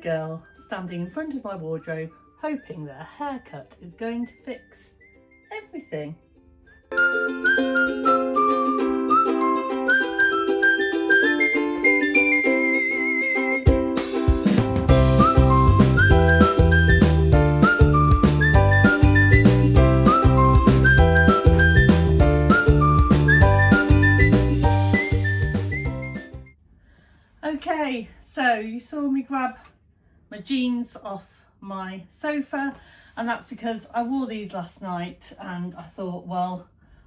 girl standing in front of my wardrobe hoping that a haircut is going to fix everything. Okay, so you saw me grab my jeans off my sofa, and that's because I wore these last night and I thought, well,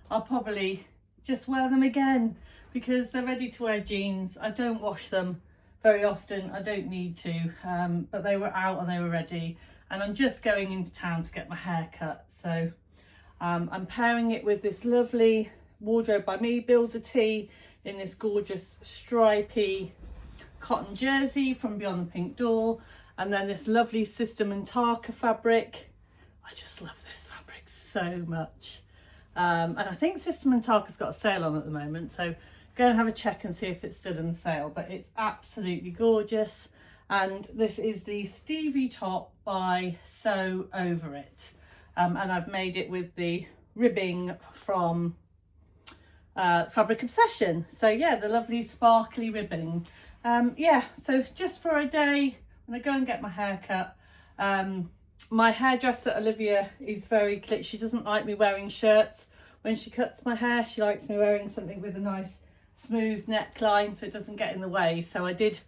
I'll probably just wear them again because they're ready to wear jeans. I don't wash them very often, I don't need to, but they were out and they were ready, and I'm just going into town to get my hair cut. So I'm pairing it with this lovely Wardrobe by Me Builder tee in this gorgeous stripy cotton jersey from Beyond the Pink Door, and then this lovely System & Tarka fabric. I just love this fabric so much, and I think System & Tarka's got a sale on at the moment, so go and have a check and see if it's still in the sale, but it's absolutely gorgeous. And this is the Stevie top by Sew Over It, and I've made it with the ribbing from Fabric Obsession. So yeah, the lovely sparkly ribbing. Yeah, so just for a day when I go and get my hair cut. My hairdresser Olivia is very clear. She doesn't like me wearing shirts when she cuts my hair. She likes me wearing something with a nice smooth neckline so it doesn't get in the way. So I did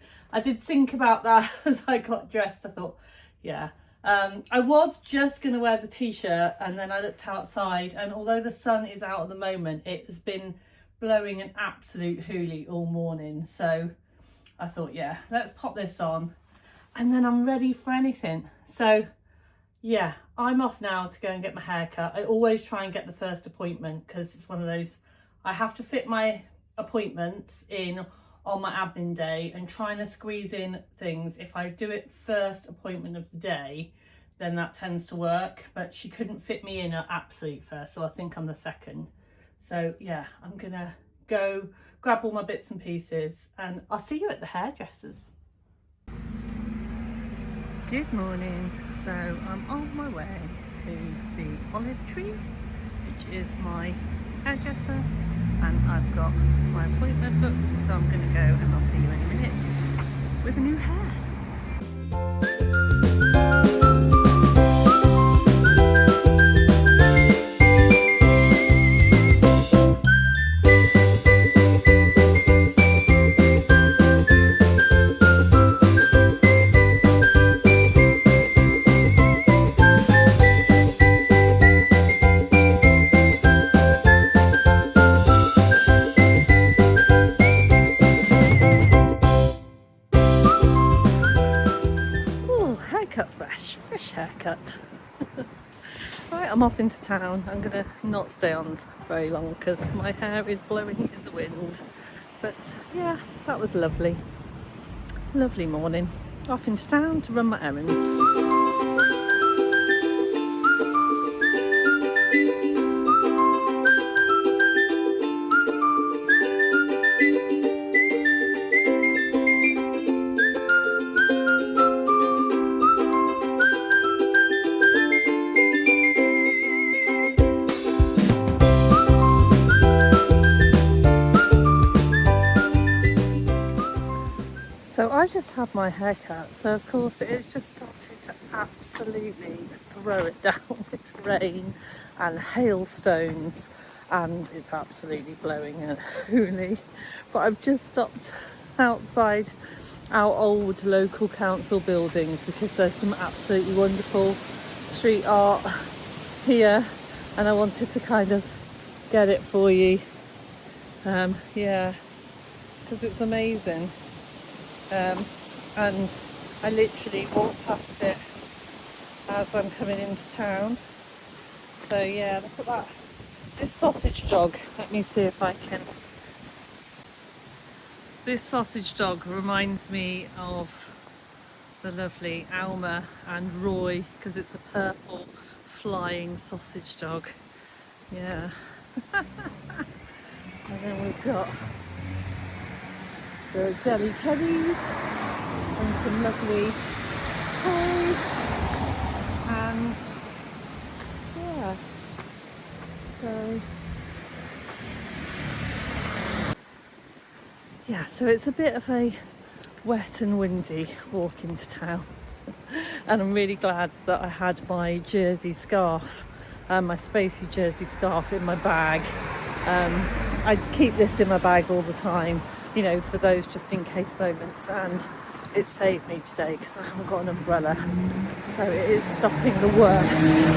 think about that as I got dressed. I thought, yeah. I was just going to wear the t-shirt, and then I looked outside, and although the sun is out at the moment, it has been blowing an absolute hoolie all morning. So I thought, yeah, let's pop this on and then I'm ready for anything. So yeah, I'm off now to go and get my hair cut. I always try and get the first appointment because it's one of those, I have to fit my appointments in on my admin day, and trying to squeeze in things. If I do it first appointment of the day, then that tends to work, but she couldn't fit me in at absolute first, so I think I'm the second. So yeah, I'm gonna go grab all my bits and pieces, and I'll see you at the hairdressers. Good morning. So I'm on my way to the Olive Tree, which is my hairdresser, and I've got my appointment booked, so I'm going to go and I'll see you in a minute with a new hair. Fresh haircut. Right, I'm off into town. I'm gonna not stay on very long because my hair is blowing in the wind, but yeah, that was lovely morning. Off into town to run my errands. So I just had my hair cut, so of course it's just started to absolutely throw it down with rain and hailstones, and it's absolutely blowing a hoolie. But I've just stopped outside our old local council buildings because there's some absolutely wonderful street art here, and I wanted to kind of get it for you. Yeah, because it's amazing. And I literally walked past it as I'm coming into town. So yeah, look at that. This sausage dog, let me see if I can. This sausage dog reminds me of the lovely Alma and Roy, because it's a purple flying sausage dog. Yeah. And then we've got the jelly teddies and some lovely okay. And yeah, so yeah, so it's a bit of a wet and windy walk into town. And I'm really glad that I had my jersey scarf, my spacey jersey scarf in my bag. I keep this in my bag all the time, you know, for those just in case moments, and it saved me today because I haven't got an umbrella, so it is stopping the worst.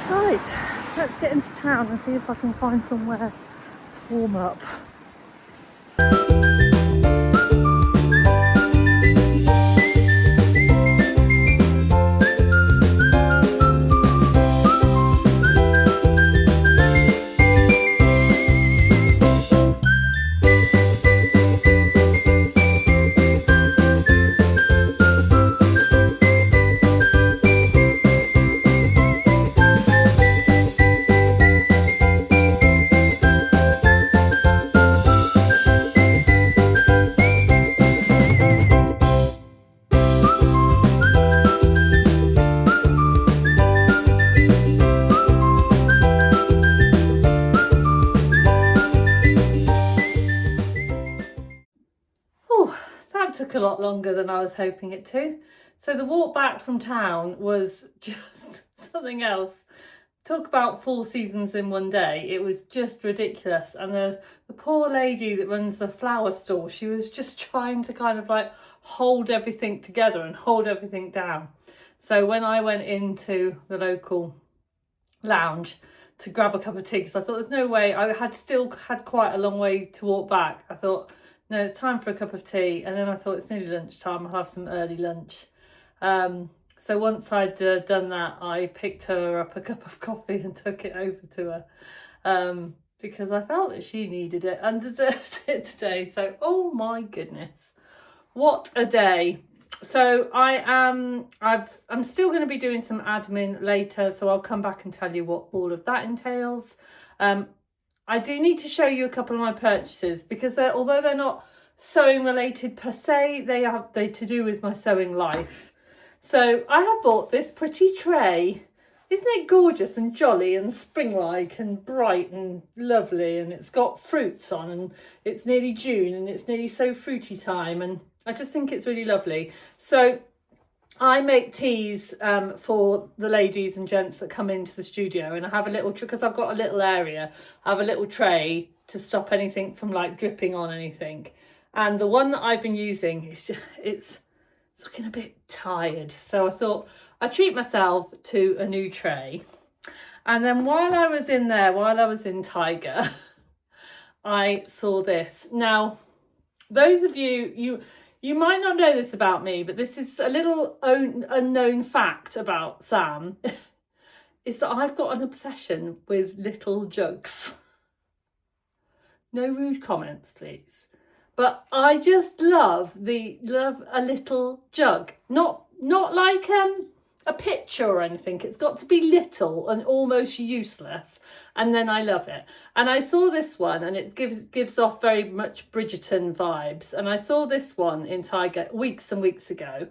Right, let's get into town and see if I can find somewhere to warm up. Oh, that took a lot longer than I was hoping it to. So the walk back from town was just something else. Talk about 4 seasons in one day. It was just ridiculous. And the poor lady that runs the flower store, she was just trying to kind of like hold everything together and hold everything down. So when I went into the local lounge to grab a cup of tea, because I thought there's no way, I had still had quite a long way to walk back. I thought, no, it's time for a cup of tea. And then I thought, it's nearly lunchtime, I'll have some early lunch. So once I'd done that, I picked her up a cup of coffee and took it over to her, because I felt that she needed it and deserved it today. So, oh my goodness, what a day. So I'm still going to be doing some admin later, so I'll come back and tell you what all of that entails. I do need to show you a couple of my purchases, because although they're not sewing related per se, they're to do with my sewing life. So I have bought this pretty tray. Isn't it gorgeous and jolly and spring-like and bright and lovely? And it's got fruits on, and it's nearly June and it's nearly so fruity time, and I just think it's really lovely. So I make teas for the ladies and gents that come into the studio, and I have a little, because I've got a little area, I have a little tray to stop anything from like dripping on anything. And the one that I've been using, it's looking a bit tired. So I thought I'd treat myself to a new tray. And then while I was in there, while I was in Tiger, I saw this. Now, those of you might not know this about me, but this is a little unknown fact about Sam, is that I've got an obsession with little jugs. No rude comments, please. But I just love a little jug. Not like a pitcher or anything. It's got to be little and almost useless, and then I love it. And I saw this one, and it gives off very much Bridgerton vibes. And I saw this one in Tiger weeks and weeks ago,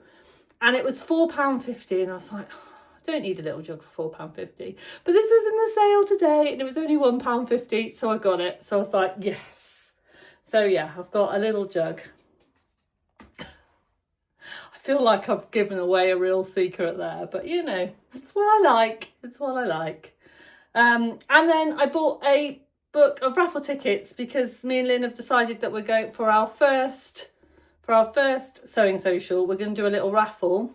and it was £4.50, and I was like, oh, I don't need a little jug for £4.50. But this was in the sale today, and it was only £1.50, so I got it. So I was like, yes. So yeah, I've got a little jug. I feel like I've given away a real secret there, but you know, it's what I like. It's what I like. And then I bought a book of raffle tickets, because me and Lynn have decided that we're going for our first sewing social. We're going to do a little raffle.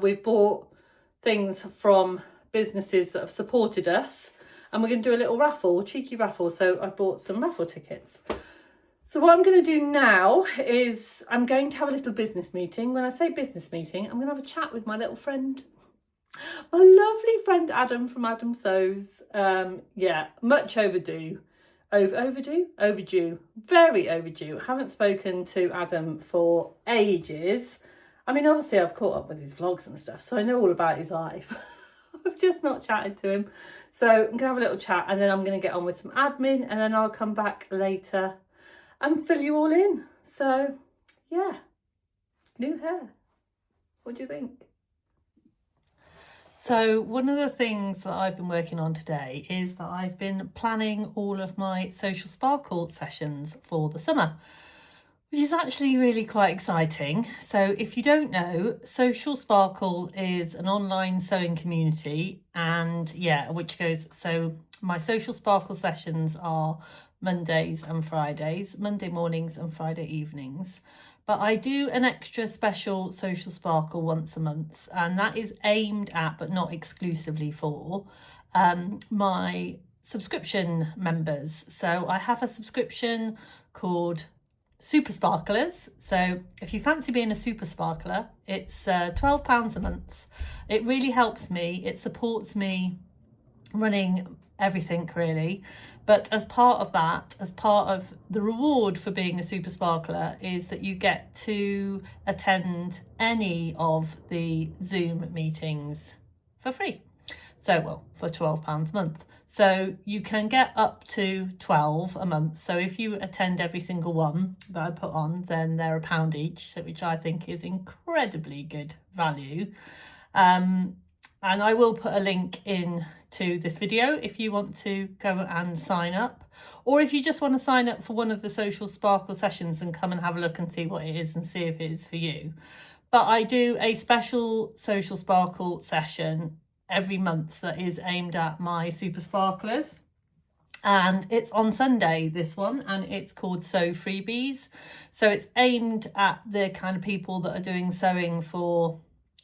We've bought things from businesses that have supported us, and we're going to do a little raffle, cheeky raffle. So I bought some raffle tickets. So what I'm going to do now is I'm going to have a little business meeting. When I say business meeting, I'm going to have a chat with my little friend, my lovely friend Adam from Adam Sews. Yeah, much overdue. Overdue. Very overdue. Haven't spoken to Adam for ages. I mean, obviously I've caught up with his vlogs and stuff, so I know all about his life. I've just not chatted to him. So I'm going to have a little chat, and then I'm going to get on with some admin, and then I'll come back later and fill you all in. So yeah, new hair. What do you think? So one of the things that I've been working on today is that I've been planning all of my Social Sparkle sessions for the summer, which is actually really quite exciting. So if you don't know, Social Sparkle is an online sewing community, and so my Social Sparkle sessions are Mondays and Fridays, Monday mornings and Friday evenings. But I do an extra special Social Sparkle once a month, and that is aimed at, but not exclusively for, my subscription members. So I have a subscription called Super Sparklers. So if you fancy being a super sparkler, it's £12 a month. It really helps me. It supports me running everything really. But as part of that, as part of the reward for being a super sparkler, is that you get to attend any of the Zoom meetings for free. So, well, for £12 a month. So you can get up to 12 a month. So if you attend every single one that I put on, then they're £1 each, so which I think is incredibly good value. And I will put a link in to this video if you want to go and sign up, or if you just want to sign up for one of the Social Sparkle sessions and come and have a look and see what it is and see if it is for you. But I do a special Social Sparkle session every month that is aimed at my super sparklers, and it's on Sunday, this one, and it's called Sew Freebies. So it's aimed at the kind of people that are doing sewing for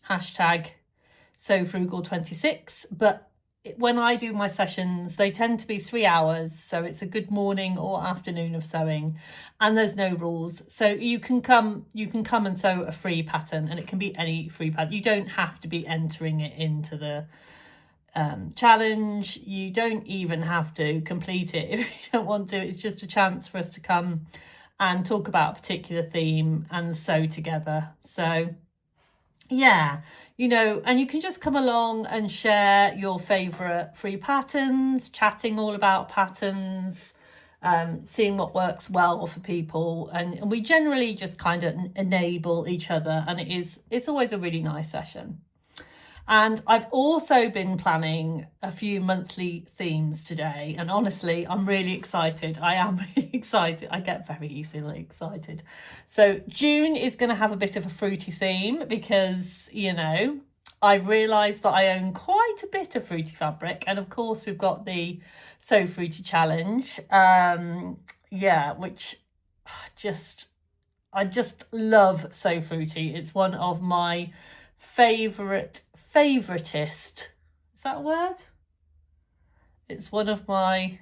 #SewFrugal26, but when I do my sessions, they tend to be 3 hours, so it's a good morning or afternoon of sewing, and there's no rules. So you can come and sew a free pattern, and it can be any free pattern. You don't have to be entering it into the challenge. You don't even have to complete it if you don't want to. It's just a chance for us to come and talk about a particular theme and sew together. So yeah, you know, and you can just come along and share your favourite free patterns, chatting all about patterns, seeing what works well for people, and we generally just kind of enable each other, and it's always a really nice session. And I've also been planning a few monthly themes today, and honestly, I'm really excited. I am really excited. I get very easily excited. So June is going to have a bit of a fruity theme because, you know, I've realised that I own quite a bit of fruity fabric, and of course we've got the Sew Fruity Challenge, which I just love Sew Fruity. It's one of my favoritist, is that a word? It's one of my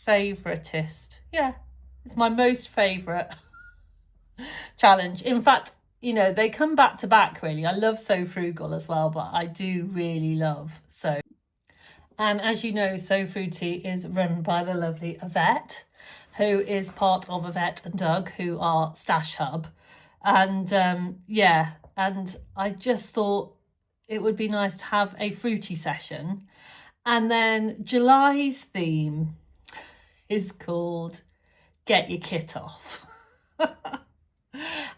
favoritist. Yeah, it's my most favourite challenge. In fact, you know, they come back to back really. I love Sew Frugal as well, but I do really love Sew. And as you know, Sew Fruity is run by the lovely Yvette, who is part of Yvette and Doug, who are Stash Hub. And and I just thought it would be nice to have a fruity session. And then July's theme is called Get Your Kit Off.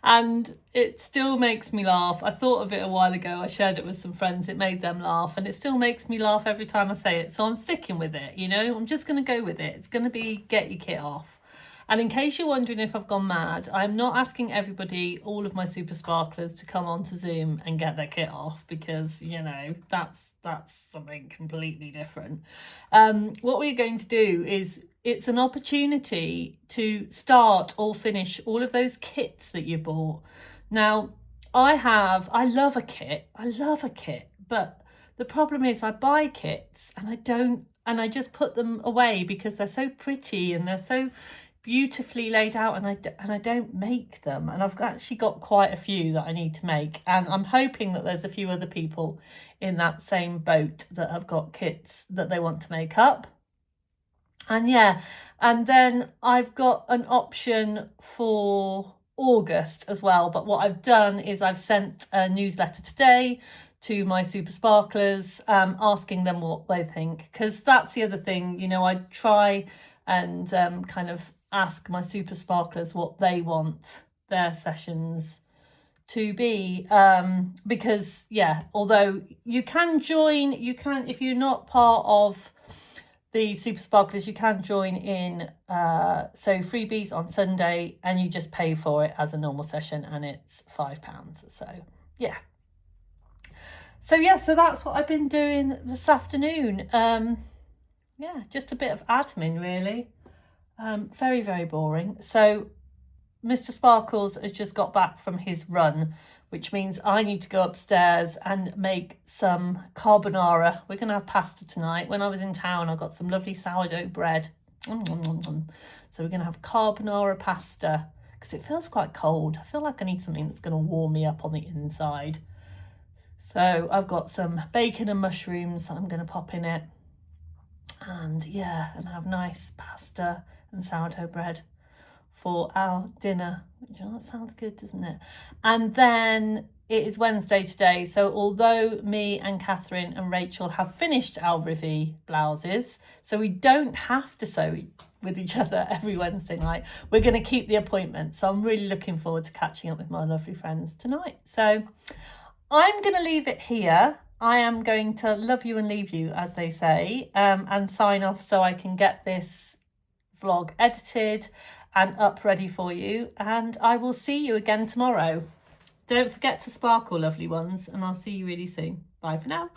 And it still makes me laugh. I thought of it a while ago. I shared it with some friends. It made them laugh, and it still makes me laugh every time I say it. So I'm sticking with it, you know. I'm just going to go with it. It's going to be Get Your Kit Off. And in case you're wondering if I've gone mad, I'm not asking everybody, all of my super sparklers, to come onto Zoom and get their kit off, because, you know, that's something completely different. What we're going to do is, it's an opportunity to start or finish all of those kits that you bought. Now, I love a kit, but the problem is I buy kits and I just put them away because they're so pretty and they're so beautifully laid out, and I don't make them, and I've actually got quite a few that I need to make, and I'm hoping that there's a few other people in that same boat that have got kits that they want to make up. And yeah, and then I've got an option for August as well, but what I've done is I've sent a newsletter today to my super sparklers, asking them what they think, because that's the other thing, you know, I try and kind of ask my super sparklers what they want their sessions to be, because yeah, although you can join, if you're not part of the Super Sparklers, you can join in, so freebies on Sunday, and you just pay for it as a normal session, and it's £5. So yeah. So yeah, so that's what I've been doing this afternoon. Yeah, just a bit of admin really. Very, very boring. So Mr. Sparkles has just got back from his run, which means I need to go upstairs and make some carbonara. We're going to have pasta tonight. When I was in town, I got some lovely sourdough bread. So we're going to have carbonara pasta because it feels quite cold. I feel like I need something that's going to warm me up on the inside. So I've got some bacon and mushrooms that I'm going to pop in it. And yeah, and have nice pasta and sourdough bread for our dinner. That sounds good, doesn't it? And then it is Wednesday today. So although me and Catherine and Rachel have finished our Rivy blouses, so we don't have to sew with each other every Wednesday night, we're going to keep the appointment. So I'm really looking forward to catching up with my lovely friends tonight. So I'm going to leave it here. I am going to love you and leave you, as they say, and sign off so I can get this vlog edited and up ready for you. And I will see you again tomorrow. Don't forget to sparkle, lovely ones, and I'll see you really soon. Bye for now.